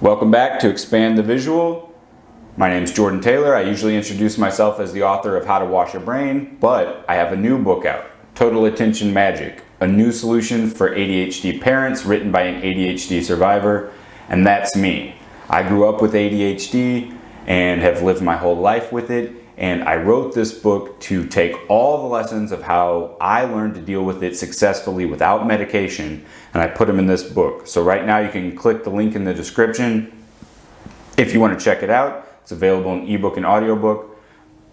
Welcome back to Expand the Visual. My name is Jordan Taylor. I usually introduce myself as the author of How to Wash Your Brain, but I have a new book out, Total Attention Magic, a new solution for ADHD parents written by an ADHD survivor, and that's me. I grew up with ADHD and have lived my whole life with it, and I wrote this book to take all the lessons of how I learned to deal with it successfully without medication, and I put them in this book. So right now you can click the link in the description if you want to check it out. It's available in ebook and audiobook.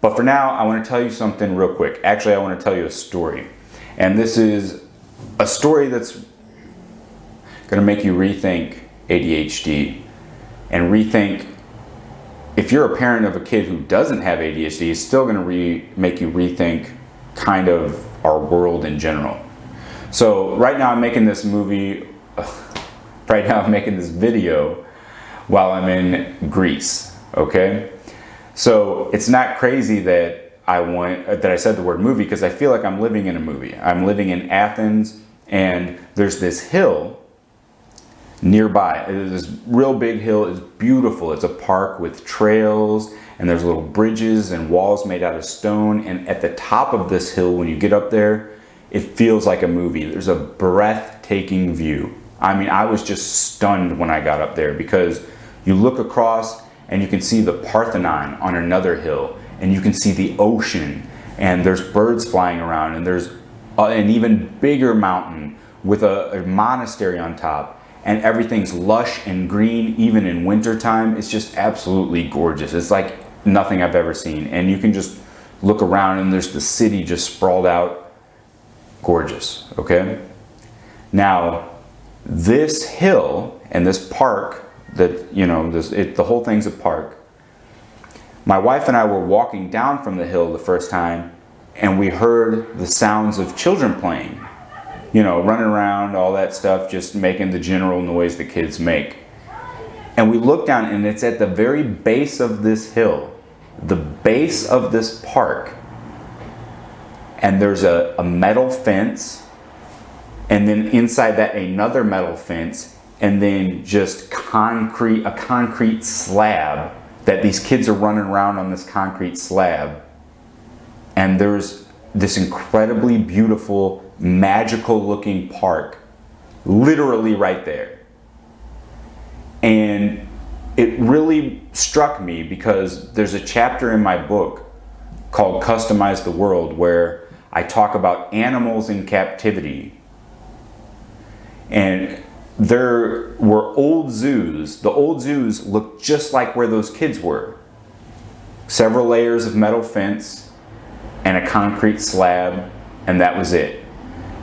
But for now, I want to tell you something real quick. Actually, I want to tell you a story. And this is a story that's going to make you rethink ADHD and rethink. If you're a parent of a kid who doesn't have ADHD, it's still going to make you rethink kind of our world in general. So right now I'm making this video while I'm in Greece, okay? So it's not crazy that I said the word movie, because I feel like I'm living in a movie. I'm living in Athens, and there's this hill nearby. This real big hill is beautiful. It's a park with trails, and there's little bridges and walls made out of stone. And at the top of this hill, when you get up there, it feels like a movie. There's a breathtaking view. I mean, I was just stunned when I got up there, because you look across and you can see the Parthenon on another hill, and you can see the ocean, and there's birds flying around, and there's an even bigger mountain with a monastery on top. And everything's lush and green, even in wintertime. It's just absolutely gorgeous. It's like nothing I've ever seen. And you can just look around and there's the city just sprawled out. Gorgeous, okay? Now, this hill and this park, the whole thing's a park. My wife and I were walking down from the hill the first time, and we heard the sounds of children playing. Running around, all that stuff, just making the general noise that kids make. And we look down, and it's at the very base of this hill, the base of this park. And there's a metal fence, and then inside that another metal fence, and then just a concrete slab that these kids are running around on this concrete slab. And there's this incredibly beautiful, magical looking park literally right there. And it really struck me, because there's a chapter in my book called Customize the World where I talk about animals in captivity. And there were old zoos. The old zoos looked just like where those kids were. Several layers of metal fence and a concrete slab, and that was it.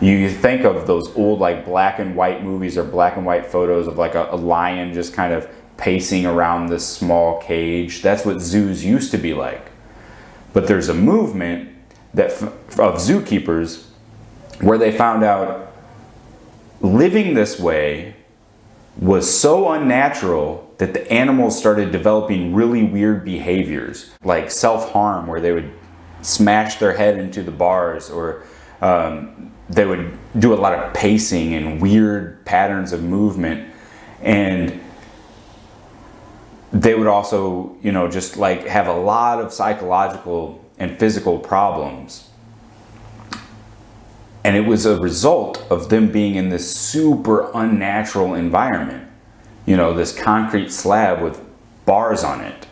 You think of those old black and white movies or black and white photos of a lion just kind of pacing around this small cage. That's what zoos used to be like. But there's a movement of zookeepers where they found out living this way was so unnatural that the animals started developing really weird behaviors, like self-harm, where they would smash their head into the bars, or they would do a lot of pacing and weird patterns of movement. And they would also, just have a lot of psychological and physical problems. And it was a result of them being in this super unnatural environment. This concrete slab with bars on it.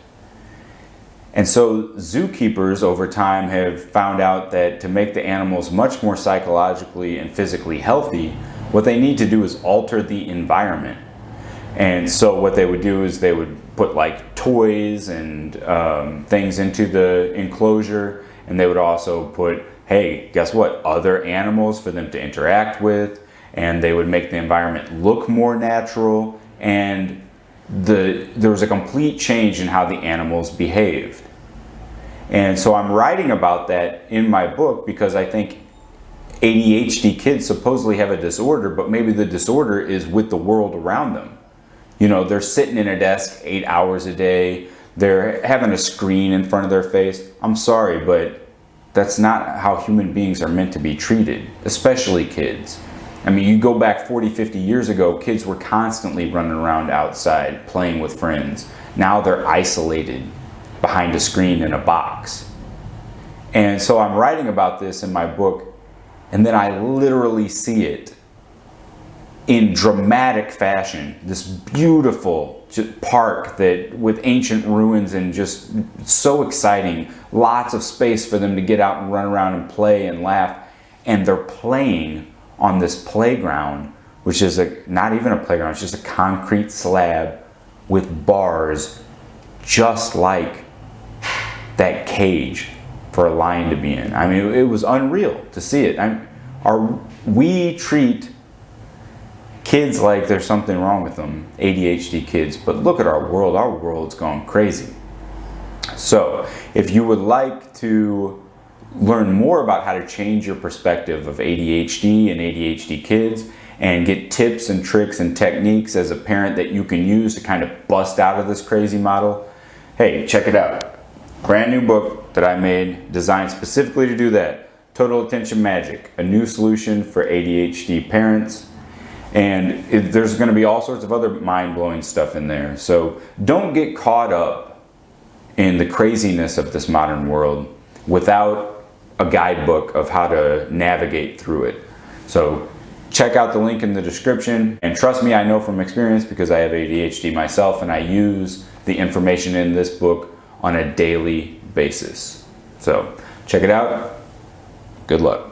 And so zookeepers over time have found out that to make the animals much more psychologically and physically healthy, what they need to do is alter the environment. And so what they would do is they would put toys and things into the enclosure, and they would also put, hey, guess what, other animals for them to interact with, and they would make the environment look more natural, and there was a complete change in how the animals behaved. And so I'm writing about that in my book, because I think ADHD kids supposedly have a disorder, but maybe the disorder is with the world around them. They're sitting in a desk 8 hours a day. They're having a screen in front of their face. I'm sorry, but that's not how human beings are meant to be treated, especially kids. I mean, you go back 40, 50 years ago, kids were constantly running around outside playing with friends. Now they're isolated behind a screen in a box. And so I'm writing about this in my book, and then I literally see it in dramatic fashion. This beautiful park that with ancient ruins, and just so exciting. Lots of space for them to get out and run around and play and laugh. And they're playing on this playground, which is not even a playground, it's just a concrete slab with bars, just like that cage for a lion to be in. I mean, it was unreal to see it. We treat kids like there's something wrong with them, ADHD kids, but look at our world's gone crazy. So if you would like to learn more about how to change your perspective of ADHD and ADHD kids, and get tips and tricks and techniques as a parent that you can use to kind of bust out of this crazy model, hey, check it out. Brand new book that I made designed specifically to do that. Total Attention Magic, a new solution for ADHD parents. And there's going to be all sorts of other mind-blowing stuff in there. So don't get caught up in the craziness of this modern world without a guidebook of how to navigate through it. So check out the link in the description, and trust me, I know from experience because I have ADHD myself, and I use the information in this book on a daily basis. So check it out. Good luck.